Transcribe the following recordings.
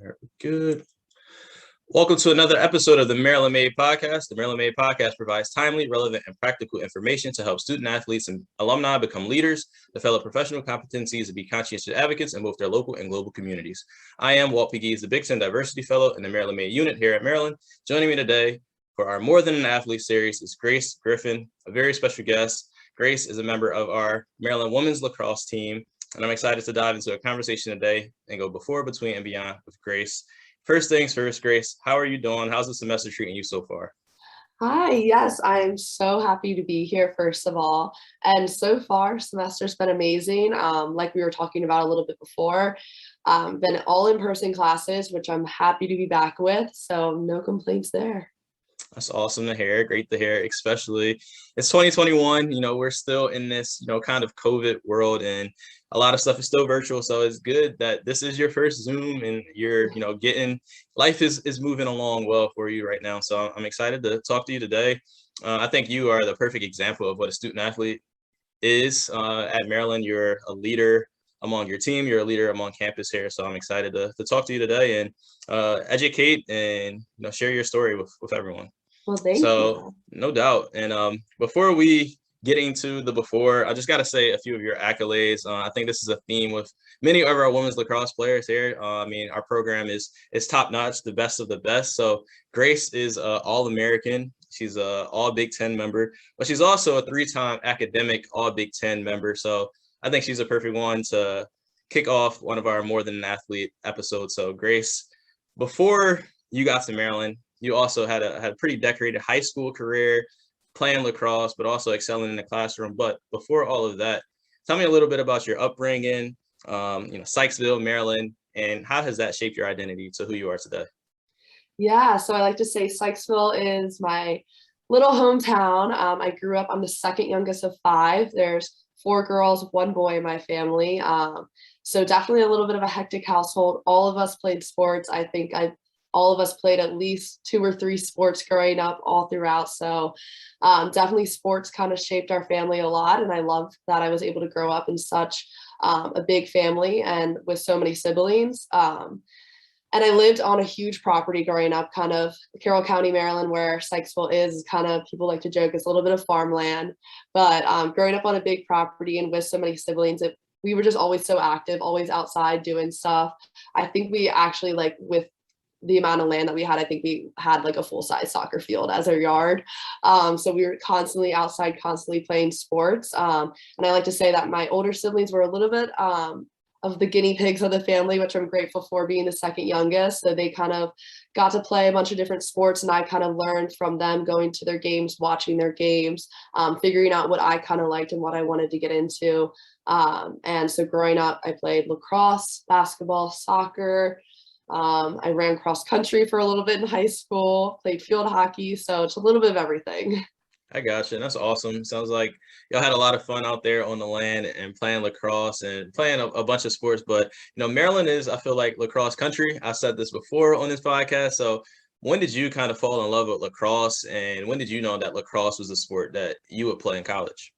All right, good. Welcome to another episode of the Maryland Made Podcast. The Maryland Made Podcast provides timely, relevant, and practical information to help student athletes and alumni become leaders, develop professional competencies, and be conscientious advocates in both their local and global communities. I am Walt the Big Ten Diversity Fellow in the Maryland Made Unit here at Maryland. Joining me today for our More Than an Athlete series is Grace Griffin, a very special guest. Grace is a member of our Maryland Women's Lacrosse team, and I'm excited to dive into a conversation today and go before, between, and beyond with Grace. First things first, Grace, how are you doing? How's the semester treating you so far? Hi, yes, I'm so happy to be here, first of all. And so far, semester's been amazing. Like we were talking about a little bit before, been all in-person classes, which I'm happy to be back with. So no complaints there. That's awesome to hear. Great to hear, especially it's 2021. We're still in this, kind of COVID world, and a lot of stuff is still virtual. So it's good that this is your first Zoom and you're, getting life is moving along well for you right now. So I'm excited to talk to you today. I think you are the perfect example of what a student athlete is at Maryland. You're a leader among your team. You're a leader among campus here. So I'm excited to talk to you today and educate and share your story with everyone. Well, thank So you. no doubt. And before we get into the before, I just got to say a few of your accolades. I think this is a theme with many of our women's lacrosse players here. Our program is top notch, the best of the best. So Grace is All-American. She's a All Big Ten member, but she's also a 3-time academic All Big Ten member. So I think she's a perfect one to kick off one of our More Than an Athlete episodes. So Grace, before you got to Maryland, you also had a pretty decorated high school career, playing lacrosse, but also excelling in the classroom. But before all of that, tell me a little bit about your upbringing, Sykesville, Maryland, and how has that shaped your identity to who you are today? Yeah, so I like to say Sykesville is my little hometown. I grew up, I'm the second youngest of 5. There's 4 girls, 1 boy in my family. So definitely a little bit of a hectic household. All of us played sports. I think all of us played at least 2 or 3 sports growing up all throughout. So definitely sports kind of shaped our family a lot. And I love that I was able to grow up in such a big family and with so many siblings. And I lived on a huge property growing up, kind of Carroll County, Maryland, where Sykesville is kind of, people like to joke, it's a little bit of farmland. But growing up on a big property and with so many siblings, we were just always so active, always outside doing stuff. I think we actually, like, with the amount of land that we had, I think we had like a full-size soccer field as our yard. So we were constantly outside, constantly playing sports. And I like to say that my older siblings were a little bit of the guinea pigs of the family, which I'm grateful for, being the second youngest. So they kind of got to play a bunch of different sports, and I kind of learned from them, going to their games, watching their games, figuring out what I kind of liked and what I wanted to get into. And so growing up, I played lacrosse, basketball, soccer. I ran cross country for a little bit in high school, played field hockey. So it's a little bit of everything. I got you. And that's awesome. Sounds like y'all had a lot of fun out there on the land and playing lacrosse and playing a bunch of sports. But, Maryland is, I feel like, lacrosse country. I said this before on this podcast. So when did you kind of fall in love with lacrosse, and when did you know that lacrosse was a sport that you would play in college?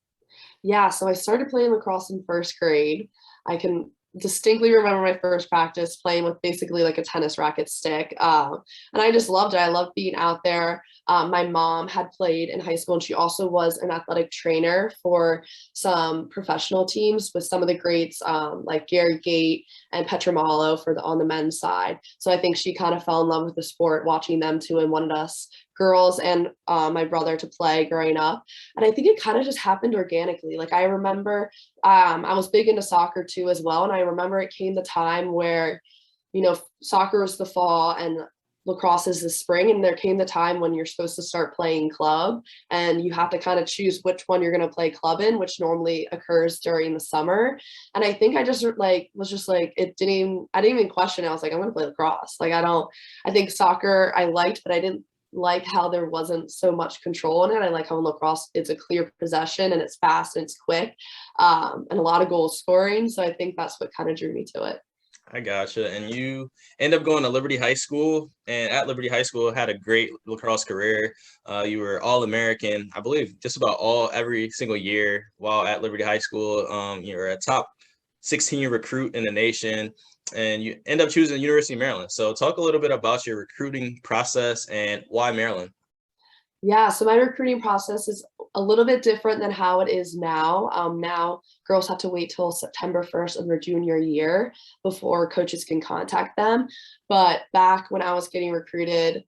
Yeah, so I started playing lacrosse in first grade. I can distinctly remember my first practice playing with basically like a tennis racket stick. And I just loved it. I loved being out there. My mom had played in high school, and she also was an athletic trainer for some professional teams with some of the greats, like Gary Gate and Petra Mahalo on the men's side. So I think she kind of fell in love with the sport, watching them too, and wanted us girls and my brother to play growing up. And I think it kind of just happened organically. Like, I remember I was big into soccer too as well. And I remember it came the time where, soccer was the fall and lacrosse is the spring. And there came the time when you're supposed to start playing club, and you have to kind of choose which one you're going to play club in, which normally occurs during the summer. And I think I just was just like, I didn't even question it. I was like, I'm going to play lacrosse. Like, I think soccer I liked, but I didn't like how there wasn't so much control in it. I like how in lacrosse it's a clear possession and it's fast and it's quick, and a lot of goal scoring. So I think that's what kind of drew me to it. I gotcha. And you end up going to Liberty High School, and at Liberty High School had a great lacrosse career. You were All-American, I believe, just about every single year while at Liberty High School. You were a top 16 recruit in the nation, and you end up choosing the University of Maryland. So talk a little bit about your recruiting process and why Maryland. Yeah, so my recruiting process is a little bit different than how it is now. Now girls have to wait till September 1st of their junior year before coaches can contact them. But back when I was getting recruited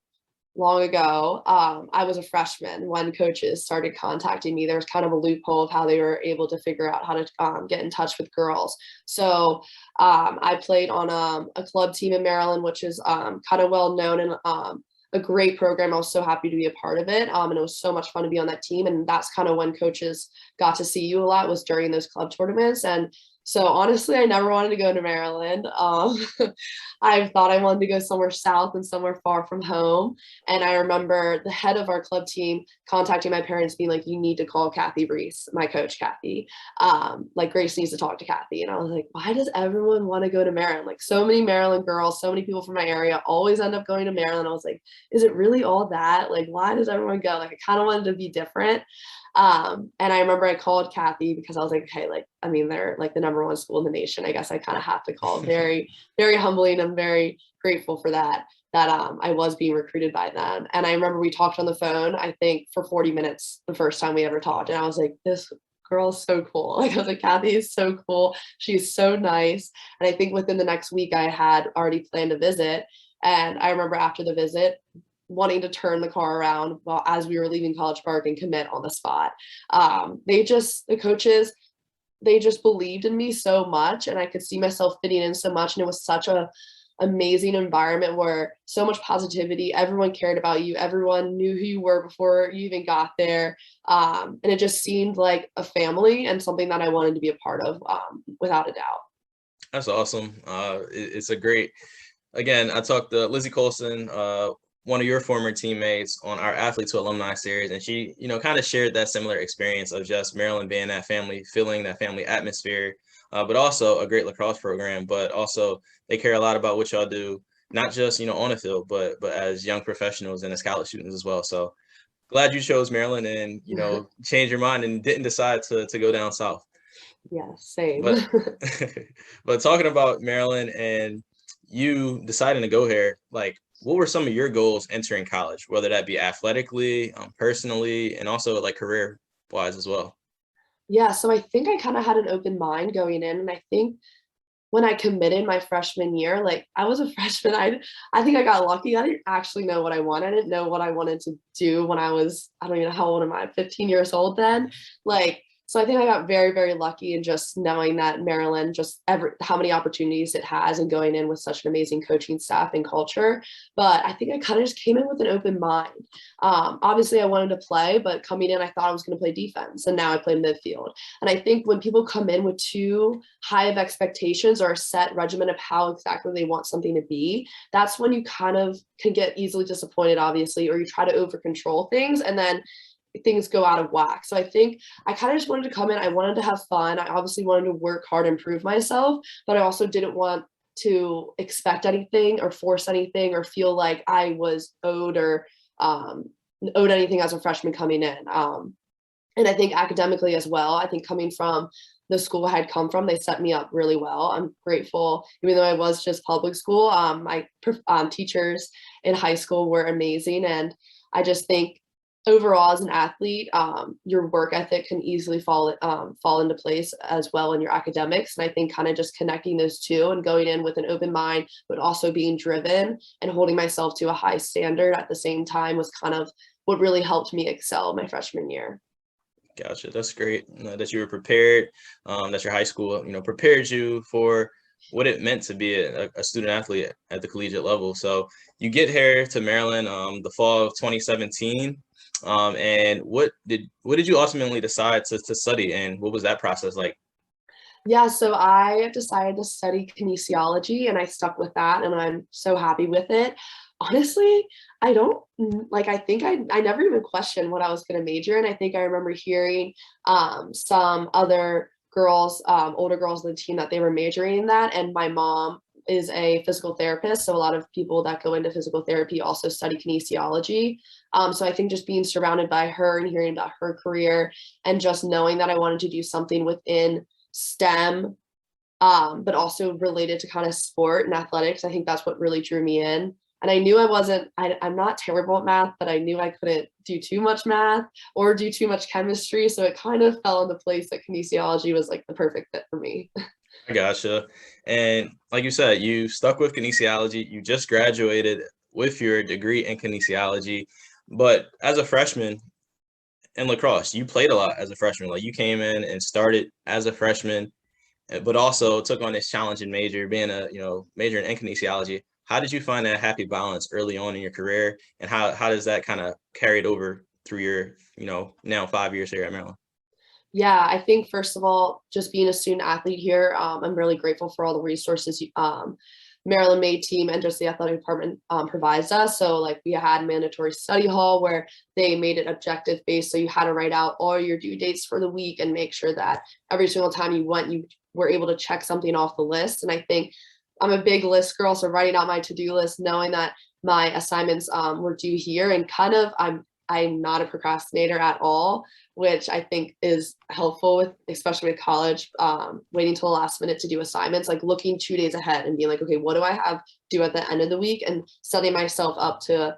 long ago, I was a freshman when coaches started contacting me. There was kind of a loophole of how they were able to figure out how to get in touch with girls. So I played on a club team in Maryland, which is kind of well known and a great program. I was so happy to be a part of it. And it was so much fun to be on that team. And that's kind of when coaches got to see you a lot, was during those club tournaments. And so honestly, I never wanted to go to Maryland. I thought I wanted to go somewhere south and somewhere far from home. And I remember the head of our club team contacting my parents, being like, "You need to call Kathy Reese, my coach, Kathy. Like, Grace needs to talk to Kathy." And I was like, why does everyone want to go to Maryland? Like, so many Maryland girls, so many people from my area always end up going to Maryland. I was like, is it really all that? Like, why does everyone go? Like, I kind of wanted to be different. And I remember I called Kathy because I was like, okay, like, I mean, they're like the #1 school in the nation. I guess I kind of have to call. Very, very humbling. I'm very grateful for that I was being recruited by them. And I remember we talked on the phone, I think for 40 minutes the first time we ever talked. And I was like, this girl is so cool. Like, I was like, Kathy is so cool. She's so nice. And I think within the next week I had already planned a visit. And I remember after the visit, wanting to turn the car around while as we were leaving College Park and commit on the spot. The coaches, they just believed in me so much, and I could see myself fitting in so much. And it was such a amazing environment where so much positivity, everyone cared about you, everyone knew who you were before you even got there. And it just seemed like a family and something that I wanted to be a part of, without a doubt. That's awesome. It's a great, again, I talked to Lizzie Colson, one of your former teammates, on our Athlete to Alumni series, and she, kind of shared that similar experience of just Maryland being that family, feeling that family atmosphere, but also a great lacrosse program, but also they care a lot about what y'all do, not just, on the field, but as young professionals and as college students as well. So glad you chose Maryland and, changed your mind and didn't decide to go down south. Yeah, same. But but talking about Maryland and you deciding to go here, like, what were some of your goals entering college, whether that be athletically, personally, and also like career wise as well? Yeah, so I think I kind of had an open mind going in, and I think when I committed my freshman year, like, I was a freshman, I think I got lucky. I didn't actually know what I wanted. I didn't know what I wanted to do when I was, I don't even know how old am I, 15 years old then. Like, so I think I got very, very lucky in just knowing that Maryland, just how many opportunities it has, and going in with such an amazing coaching staff and culture. But I think I kind of just came in with an open mind. Obviously I wanted to play, but coming in, I thought I was going to play defense, and now I play midfield. And I think when people come in with too high of expectations or a set regimen of how exactly they want something to be, that's when you kind of can get easily disappointed, obviously, or you try to over control things, and then things go out of whack. So I think I kind of just wanted to come in. I wanted to have fun. I obviously wanted to work hard and prove myself, but I also didn't want to expect anything or force anything or feel like I was owed anything as a freshman coming in. And I think academically as well, I think coming from the school I had come from, they set me up really well. I'm grateful, even though I was just public school, my teachers in high school were amazing. And I just think overall as an athlete, your work ethic can easily fall into place as well in your academics. And I think kind of just connecting those two and going in with an open mind, but also being driven and holding myself to a high standard at the same time was kind of what really helped me excel my freshman year. Gotcha. That's great that you were prepared, that your high school, prepared you for what it meant to be a student athlete at the collegiate level. So you get here to Maryland the fall of 2017. And what did you ultimately decide to study, and what was that process like? Yeah, so I decided to study kinesiology, and I stuck with that, and I'm so happy with it. Honestly, I don't like, I think I never even questioned what I was going to major in. I think I remember hearing some other girls, older girls on the team, that they were majoring in that. And my mom is a physical therapist, so a lot of people that go into physical therapy also study kinesiology. So I think just being surrounded by her and hearing about her career, and just knowing that I wanted to do something within STEM but also related to kind of sport and athletics. I think that's what really drew me in. And I knew I'm not terrible at math, but I knew I couldn't do too much math or do too much chemistry. So it kind of fell into place that kinesiology was like the perfect fit for me. I gotcha. And like you said, you stuck with kinesiology. You just graduated with your degree in kinesiology. But as a freshman in lacrosse, you played a lot as a freshman. Like you came in and started as a freshman, but also took on this challenging major, being a major in kinesiology. How did you find that happy balance early on in your career, and how does that kind of carried over through your now 5 years here at Maryland? Yeah, I think first of all, just being a student athlete here, I'm really grateful for all the resources Maryland Made team and just the athletic department provides us. So like we had mandatory study hall where they made it objective based. So you had to write out all your due dates for the week and make sure that every single time you went, you were able to check something off the list. And I think I'm a big list girl. So writing out my to-do list, knowing that my assignments were due here, and kind of I'm not a procrastinator at all, which I think is helpful with, especially with college, waiting till the last minute to do assignments, like looking 2 days ahead and being like, okay, what do I have due at the end of the week, and setting myself up to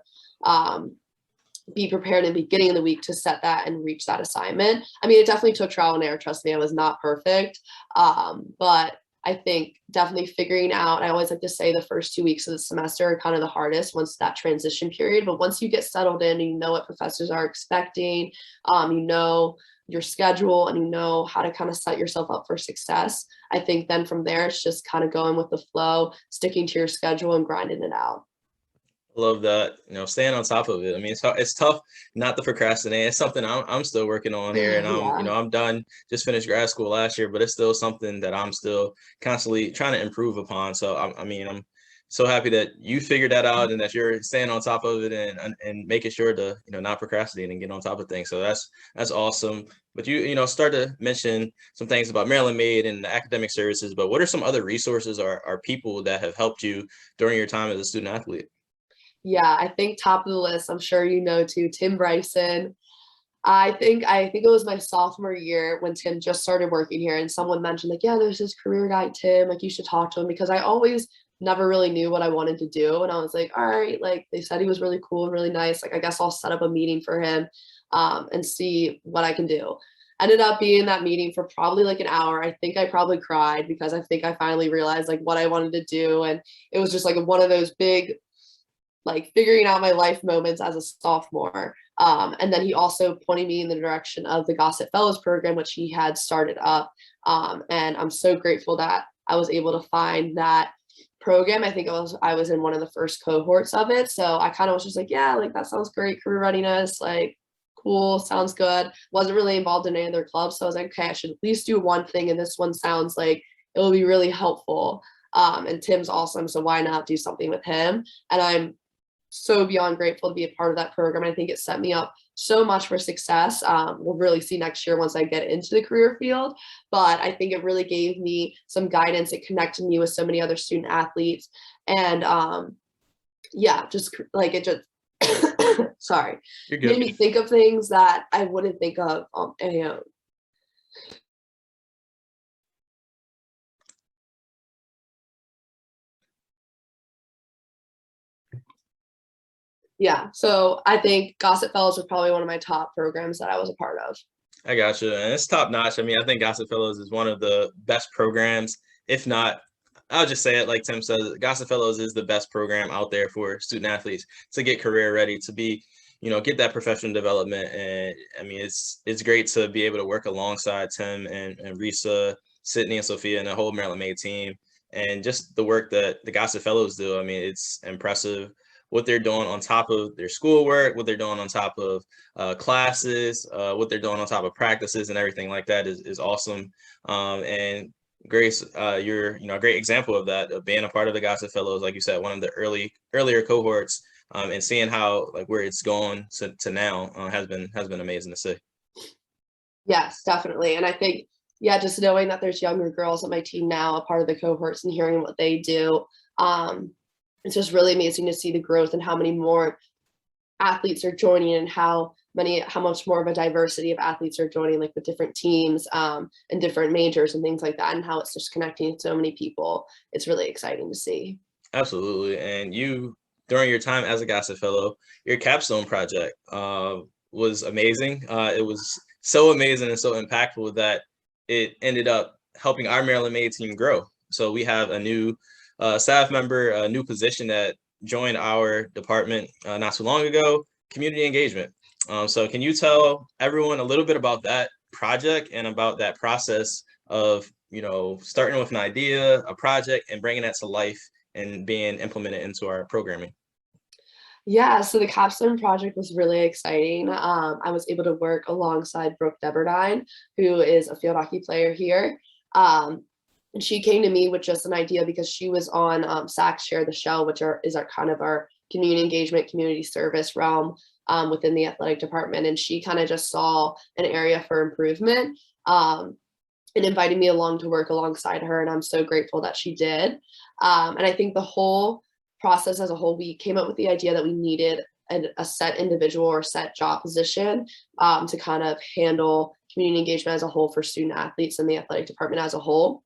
be prepared in the beginning of the week to set that and reach that assignment. I mean, it definitely took trial and error. Trust me, I was not perfect. But I think definitely figuring out, I always like to say the first 2 weeks of the semester are kind of the hardest once that transition period. But once you get settled in and you know what professors are expecting, you know your schedule, and you know how to kind of set yourself up for success, I think then from there, it's just kind of going with the flow, sticking to your schedule and grinding it out. Love that, staying on top of it. I mean, it's tough not to procrastinate. It's something I'm still working on here, and Yeah. I'm done, just finished grad school last year, but it's still something that I'm still constantly trying to improve upon. So I'm so happy that you figured that out and that you're staying on top of it and making sure to, not procrastinate and get on top of things. So that's awesome. But you start to mention some things about Maryland Made and the academic services, but what are some other resources or people that have helped you during your time as a student athlete? Yeah, I think top of the list, I'm sure you know too, Tim Bryson. I think it was my sophomore year when Tim just started working here, and someone mentioned like, yeah, there's this career guy, Tim, like you should talk to him, because I always never really knew what I wanted to do. And I was like, all right, like they said he was really cool, really nice. Like I guess I'll set up a meeting for him and see what I can do. Ended up being in that meeting for probably like an hour. I think I probably cried because I think I finally realized like what I wanted to do. And it was just like one of those big like figuring out my life moments as a sophomore. And then he also pointed me in the direction of the Gossett Fellows program, which he had started up. And I'm so grateful that I was able to find that program. I think I was in one of the first cohorts of it. So I kind of was just like, yeah, like that sounds great. Career readiness, like cool, sounds good. Wasn't really involved in any other clubs. So I was like, okay, I should at least do one thing. And this one sounds like it will be really helpful. And Tim's awesome. So why not do something with him? And I'm so beyond grateful to be a part of that program. I think it set me up so much for success. We'll really see next year once I get into the career field, but I think it really gave me some guidance. It connected me with so many other student athletes, and yeah, just like it just sorry, You're made good. me think of things that I wouldn't think of on any own. Yeah, so I think Gossett Fellows was probably one of my top programs that I was a part of. I got you. And it's top notch. I mean, I think Gossett Fellows is one of the best programs, if not, I'll just say it like Tim says, Gossett Fellows is the best program out there for student athletes to get career ready, to be, get that professional development. And I mean, it's great to be able to work alongside Tim and Risa, Sydney and Sophia and the whole Maryland Made team. And just the work that the Gossett Fellows do. I mean, it's impressive what they're doing on top of their schoolwork, what they're doing on top of classes, what they're doing on top of practices and everything like that is awesome. And Grace, you're a great example of that, of being a part of the Gossett Fellows, like you said, one of the earlier cohorts, and seeing how like where it's going to now has been amazing to see. Yes, definitely. And I think, yeah, just knowing that there's younger girls on my team now, a part of the cohorts, and hearing what they do, it's just really amazing to see the growth and how many more athletes are joining and how much more of a diversity of athletes are joining, like with different teams and different majors and things like that, and how it's just connecting so many people. It's really exciting to see. Absolutely. And you, during your time as a Gossett Fellow, your capstone project was amazing. It was so amazing and so impactful that it ended up helping our Maryland Made team grow. So we have a new staff member, a new position that joined our department not too long ago, community engagement. So can you tell everyone a little bit about that project and about that process of, starting with an idea, a project, and bringing that to life and being implemented into our programming? Yeah, so the capstone project was really exciting. I was able to work alongside Brooke Deberdine, who is a field hockey player here. And she came to me with just an idea because she was on SAC Share the Shell, which is our kind of our community engagement, community service realm within the athletic department. And she kind of just saw an area for improvement and invited me along to work alongside her. And I'm so grateful that she did. And I think the whole process as a whole, we came up with the idea that we needed a set individual or set job position to kind of handle community engagement as a whole for student athletes and the athletic department as a whole.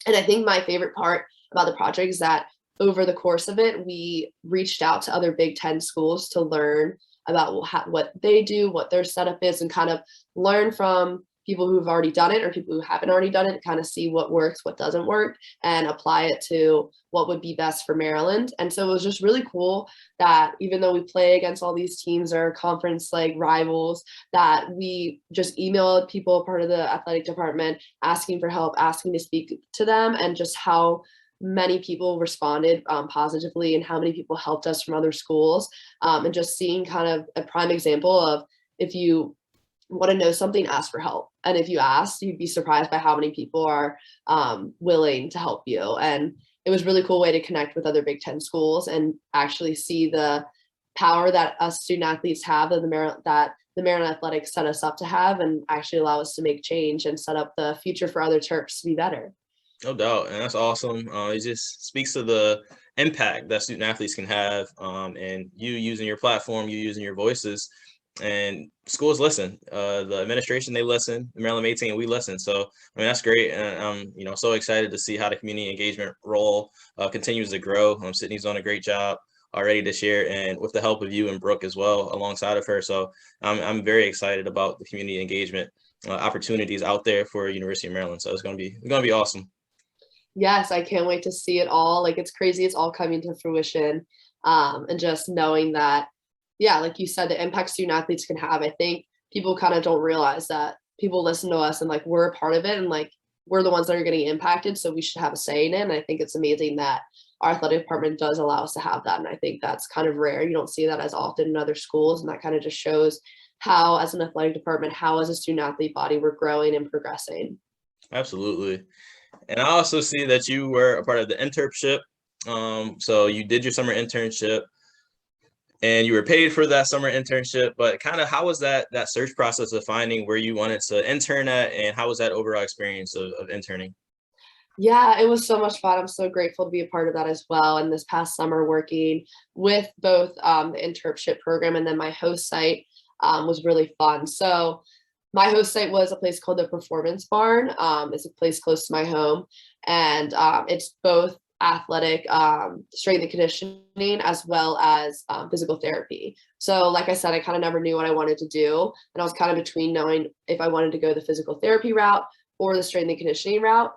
And I think my favorite part about the project is that over the course of it, we reached out to other Big Ten schools to learn about what they do, what their setup is, and kind of learn from people who've already done it or people who haven't already done it, kind of see what works, what doesn't work, and apply it to what would be best for Maryland. And so it was just really cool that even though we play against all these teams or conference like rivals, that we just emailed people part of the athletic department asking for help, asking to speak to them, and just how many people responded positively and how many people helped us from other schools, and just seeing kind of a prime example of if you want to know something, ask for help. And if you ask, you'd be surprised by how many people are willing to help you. And it was a really cool way to connect with other Big Ten schools and actually see the power that us student athletes have that the Maryland Athletics set us up to have, and actually allow us to make change and set up the future for other Terps to be better. No doubt, and that's awesome. It just speaks to the impact that student athletes can have, and you using your platform, you using your voices, and schools listen. The administration, they listen. The Maryland Made team, we listen. So I mean, that's great, and I'm so excited to see how the community engagement role continues to grow. Sydney's done a great job already this year, and with the help of you and Brooke as well alongside of her. So I'm very excited about the community engagement opportunities out there for University of Maryland. So it's gonna be awesome. Yes, I can't wait to see it all. Like, it's crazy, it's all coming to fruition. And just knowing that, yeah, like you said, the impact student athletes can have. I think people kind of don't realize that people listen to us and like we're a part of it, and like we're the ones that are getting impacted, so we should have a say in it. And I think it's amazing that our athletic department does allow us to have that. And I think that's kind of rare. You don't see that as often in other schools, and that kind of just shows how, as an athletic department, how as a student athlete body, we're growing and progressing. Absolutely. And I also see that you were a part of the internship. So you did your summer internship and you were paid for that summer internship, but kind of how was that search process of finding where you wanted to intern at, and how was that overall experience of interning? Yeah, it was so much fun. I'm so grateful to be a part of that as well. And this past summer, working with both the internship program and then my host site was really fun. So my host site was a place called the Performance Barn. It's a place close to my home, and it's both athletic strength and conditioning as well as physical therapy. So like I said, I kind of never knew what I wanted to do, and I was kind of between knowing if I wanted to go the physical therapy route or the strength and conditioning route.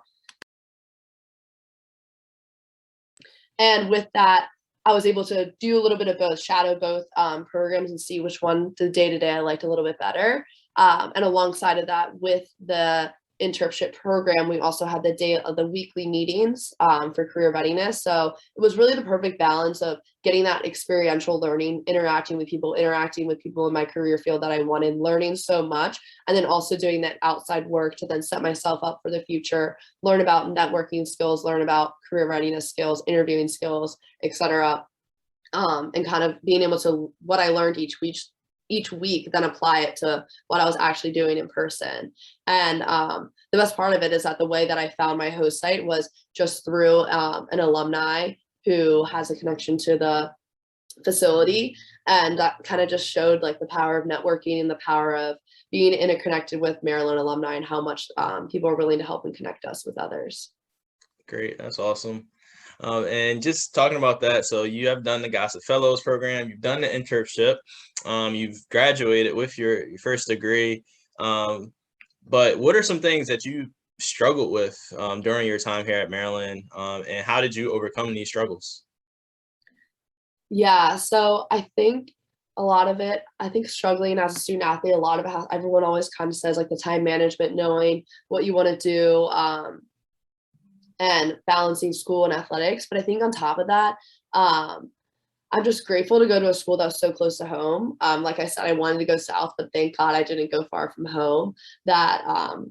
And with that, I was able to do a little bit of both, shadow both programs and see which one the day-to-day I liked a little bit better. And alongside of that, with the internship program, we also had the weekly meetings for career readiness. So it was really the perfect balance of getting that experiential learning, interacting with people in my career field that I wanted, learning so much, and then also doing that outside work to then set myself up for the future, learn about networking skills, learn about career readiness skills, interviewing skills, etc. And kind of being able to, what I learned each week, then apply it to what I was actually doing in person. And the best part of it is that the way that I found my host site was just through an alumni who has a connection to the facility, and that kind of just showed like the power of networking and the power of being interconnected with Maryland alumni and how much people are willing to help and connect us with others. Great, that's awesome. And just talking about that, so you have done the Gossett Fellows program, you've done the internship, you've graduated with your first degree. But what are some things that you struggled with during your time here at Maryland, and how did you overcome these struggles? Yeah, so I think a lot of it, I think struggling as a student athlete, a lot of it, everyone always kind of says like the time management, knowing what you want to do, and balancing school and athletics. But I think on top of that, I'm just grateful to go to a school that was so close to home. Like I said, I wanted to go south, but thank God I didn't go far from home. That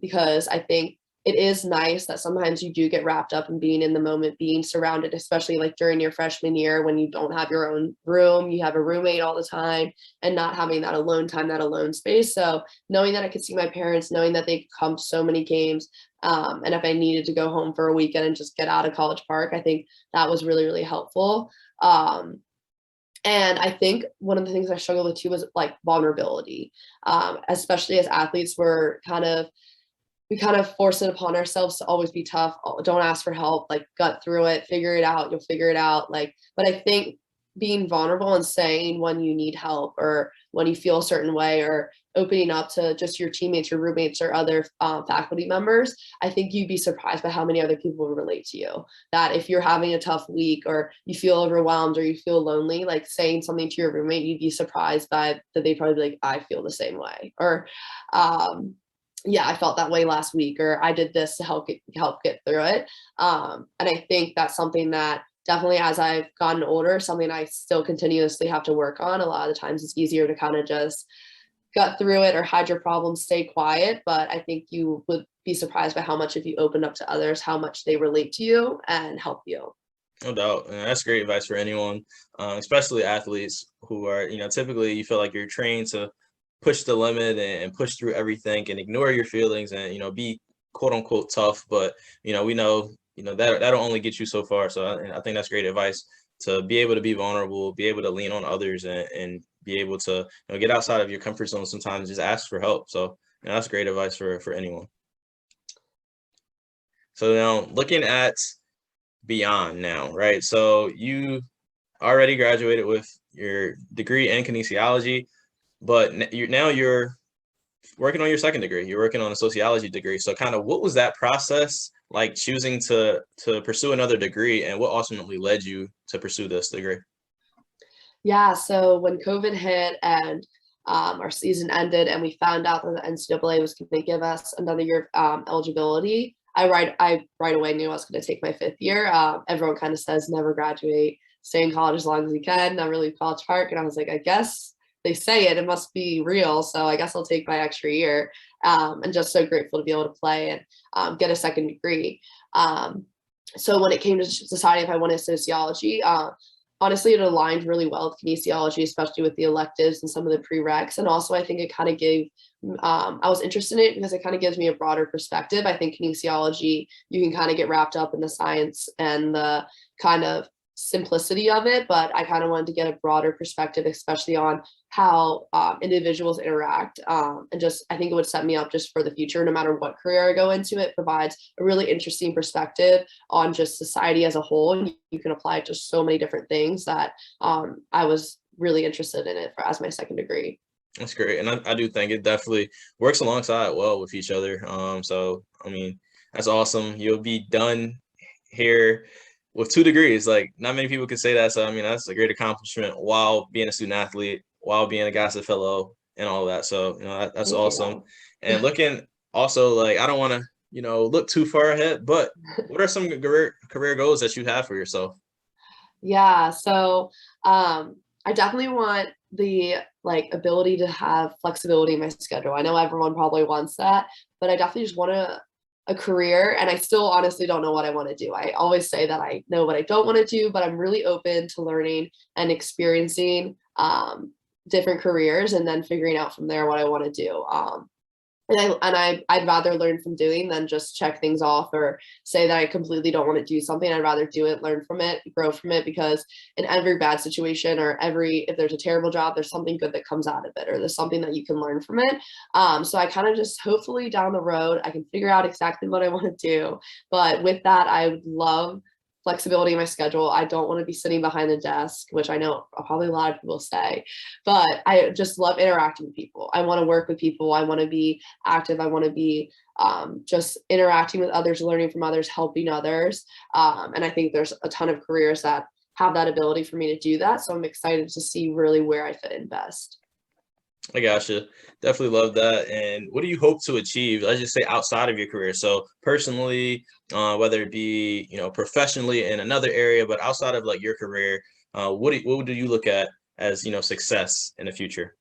because I think it is nice that sometimes you do get wrapped up in being in the moment, being surrounded, especially like during your freshman year when you don't have your own room, you have a roommate all the time, and not having that alone time, that alone space. So knowing that I could see my parents, knowing that they come to so many games, and if I needed to go home for a weekend and just get out of College Park, I think that was really, really helpful. And I think one of the things I struggled with too was like vulnerability, especially as athletes. We kind of force it upon ourselves to always be tough. Don't ask for help, like gut through it, figure it out. You'll figure it out. Like, but I think being vulnerable and saying when you need help or when you feel a certain way, or opening up to just your teammates, your roommates, or other faculty members, I think you'd be surprised by how many other people will relate to you. That if you're having a tough week or you feel overwhelmed or you feel lonely, like saying something to your roommate, you'd be surprised by that they probably be like, I feel the same way. Or yeah, I felt that way last week, or I did this to help get through it. And I think that's something that definitely, as I've gotten older, something I still continuously have to work on. A lot of the times it's easier to kind of just gut through it or hide your problems, stay quiet. But I think you would be surprised by how much, if you open up to others, how much they relate to you and help you. No doubt. And that's great advice for anyone, especially athletes who are, typically you feel like you're trained to push the limit and push through everything and ignore your feelings and, be quote unquote tough. But, we know, that'll only get you so far. So I think that's great advice to be able to be vulnerable, be able to lean on others and be able to get outside of your comfort zone sometimes, just ask for help. So that's great advice for anyone. So now looking at beyond now, right? So you already graduated with your degree in kinesiology, but you're working on your second degree. You're working on a sociology degree. So kind of what was that process like, choosing to pursue another degree, and what ultimately led you to pursue this degree? Yeah, so when COVID hit and our season ended and we found out that the NCAA was going to give us another year of eligibility, I right away knew I was going to take my fifth year. Everyone kind of says never graduate, stay in college as long as you can, never leave College Park. And I was like, I guess they say it must be real. So I guess I'll take my extra year. And just so grateful to be able to play and get a second degree. So when it came to deciding if I wanted sociology, honestly, it aligned really well with kinesiology, especially with the electives and some of the prereqs. And also, I think it kind of gave, I was interested in it because it kind of gives me a broader perspective. I think kinesiology, you can kind of get wrapped up in the science and the kind of simplicity of it, but I kind of wanted to get a broader perspective, especially on how individuals interact. And just, I think it would set me up just for the future, no matter what career I go into. It provides a really interesting perspective on just society as a whole. And you can apply it to so many different things that I was really interested in it as my second degree. That's great. And I do think it definitely works alongside well with each other. So, I mean, that's awesome. You'll be done here with 2 degrees. Like, not many people can say that. So, I mean, that's a great accomplishment while being a student athlete, while being a Gossett Fellow and all of that. So, that's Thank awesome. you. And looking also, like, I don't want to, look too far ahead, but what are some career goals that you have for yourself? Yeah, so I definitely want the ability to have flexibility in my schedule. I know everyone probably wants that, but I definitely just want a career, and I still honestly don't know what I want to do. I always say that I know what I don't want to do, but I'm really open to learning and experiencing different careers and then figuring out from there what I want to do. I'd rather learn from doing than just check things off or say that I completely don't want to do something. I'd rather do it, learn from it, grow from it, because in every bad situation or if there's a terrible job, there's something good that comes out of it, or there's something that you can learn from it. So I kind of just, hopefully down the road, I can figure out exactly what I want to do. But with that, I would love flexibility in my schedule. I don't want to be sitting behind the desk, which I know probably a lot of people say, but I just love interacting with people. I want to work with people. I want to be active. I want to be just interacting with others, learning from others, helping others. And I think there's a ton of careers that have that ability for me to do that. So I'm excited to see really where I fit in best. I gotcha. Definitely love that. And what do you hope to achieve? Let's just say outside of your career. So personally, whether it be, professionally in another area, but outside of like your career, what do you look at as, success in the future?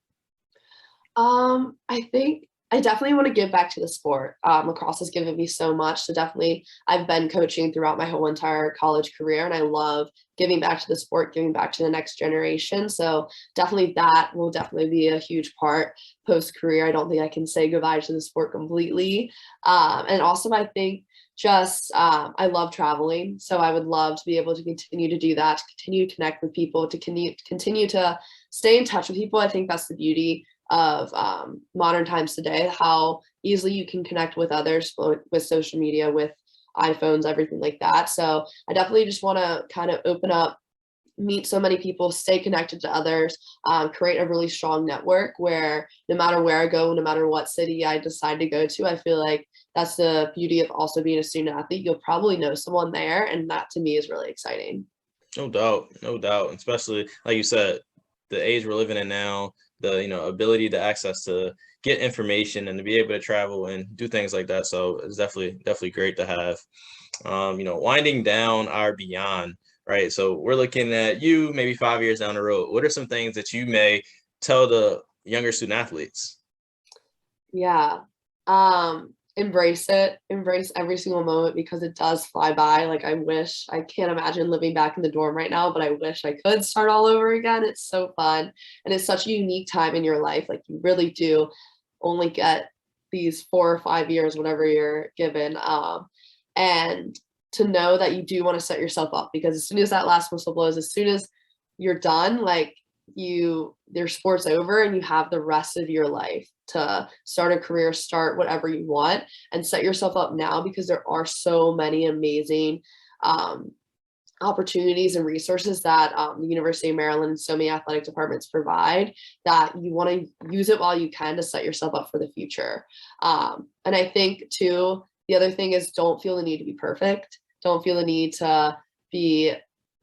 I think I definitely want to give back to the sport. Lacrosse has given me so much. So definitely I've been coaching throughout my whole entire college career, and I love giving back to the sport, giving back to the next generation. So definitely that will definitely be a huge part post-career. I don't think I can say goodbye to the sport completely. And also I think just I love traveling. So I would love to be able to continue to do that, to continue to connect with people, to continue to stay in touch with people. I think that's the beauty of modern times today, how easily you can connect with others with social media, with iPhones, everything like that. So I definitely just want to kind of open up, meet so many people, stay connected to others, create a really strong network where no matter where I go, no matter what city I decide to go to, I feel like that's the beauty of also being a student athlete. You'll probably know someone there, and that to me is really exciting. No doubt, no doubt. Especially like you said, the age we're living in now, the ability to access to get information and to be able to travel and do things like that. So it's definitely great to have. Winding down our beyond, right? So we're looking at you maybe 5 years down the road. What are some things that you may tell the younger student athletes? Yeah. Embrace it, embrace every single moment, because it does fly by. Like I can't imagine living back in the dorm right now, but I wish I could start all over again. It's so fun. And it's such a unique time in your life. Like you really do only get these 4 or 5 years, whatever you're given. And to know that you do want to set yourself up, because as soon as that last whistle blows, as soon as you're done, like their sport's over and you have the rest of your life to start a career, start whatever you want, and set yourself up now, because there are so many amazing opportunities and resources that the University of Maryland and so many athletic departments provide, that you want to use it while you can to set yourself up for the future. And I think too, the other thing is, don't feel the need to be perfect. Don't feel the need to be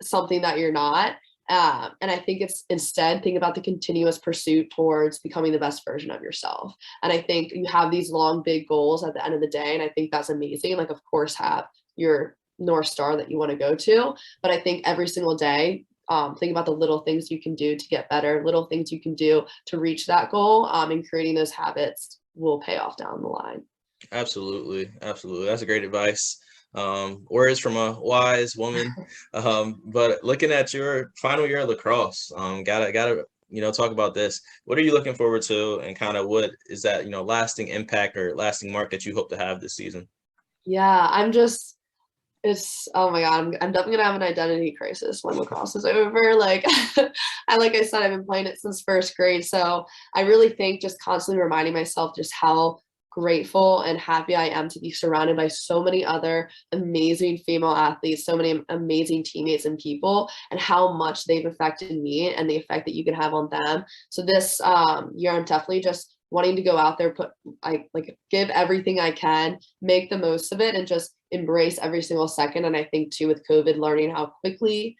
something that you're not. And I think it's instead think about the continuous pursuit towards becoming the best version of yourself. And I think you have these long, big goals at the end of the day. And I think that's amazing. Like, of course, have your North Star that you want to go to. But I think every single day, think about the little things you can do to get better, little things you can do to reach that goal. And creating those habits will pay off down the line. Absolutely. Absolutely. That's a great advice. Words from a wise woman. But looking at your final year of lacrosse, gotta talk about this. What are you looking forward to, and kind of what is that lasting impact or lasting mark that you hope to have this season? Yeah, oh my God, I'm definitely gonna have an identity crisis when lacrosse is over. Like like I said, I've been playing it since first grade. So I really think just constantly reminding myself just how grateful and happy I am to be surrounded by so many other amazing female athletes, so many amazing teammates and people, and how much they've affected me and the effect that you can have on them. So this year, I'm definitely just wanting to go out there, give everything I can, make the most of it, and just embrace every single second. And I think too, with COVID, learning how quickly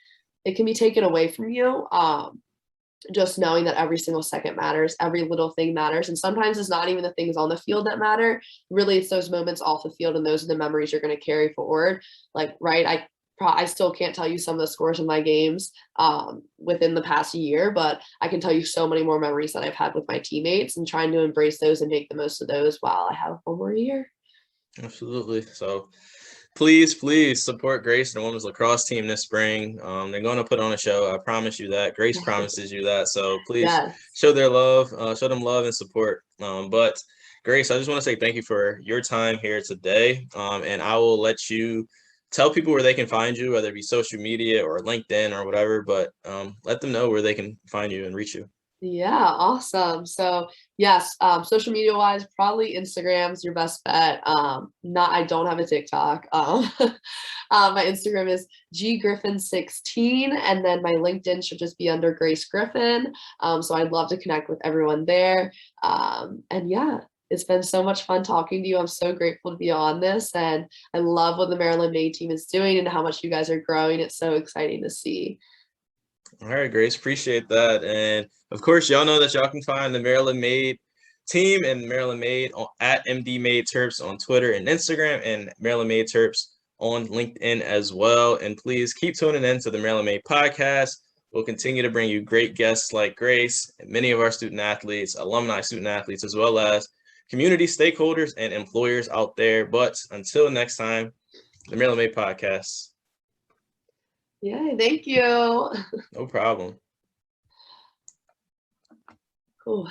it can be taken away from you. Just knowing that every single second matters, every little thing matters. And sometimes it's not even the things on the field that matter. Really, it's those moments off the field, and those are the memories you're going to carry forward. Like, right, I still can't tell you some of the scores of my games within the past year, but I can tell you so many more memories that I've had with my teammates, and trying to embrace those and make the most of those while I have one more year. Absolutely. So please support Grace and the women's lacrosse team this spring. They're going to put on a show. I promise you that. Grace promises you that. So please Yes. show them love and support. But Grace, I just want to say thank you for your time here today. And I will let you tell people where they can find you, whether it be social media or LinkedIn or whatever, but let them know where they can find you and reach you. Yeah, awesome. So yes, social media wise, probably Instagram's your best bet. I don't have a TikTok. My Instagram is ggriffin16, and then my LinkedIn should just be under Grace Griffin. So I'd love to connect with everyone there. And yeah, it's been so much fun talking to you. I'm so grateful to be on this, and I love what the Maryland Made team is doing and how much you guys are growing. It's so exciting to see. All right, Grace, appreciate that. And of course, y'all know that y'all can find the Maryland Made team and Maryland Made at MD Made Terps on Twitter and Instagram, and Maryland Made Terps on LinkedIn as well. And please keep tuning in to the Maryland Made podcast. We'll continue to bring you great guests like Grace and many of our student athletes, alumni student athletes, as well as community stakeholders and employers out there. But until next time, the Maryland Made podcast. Yay, thank you. No problem. Cool.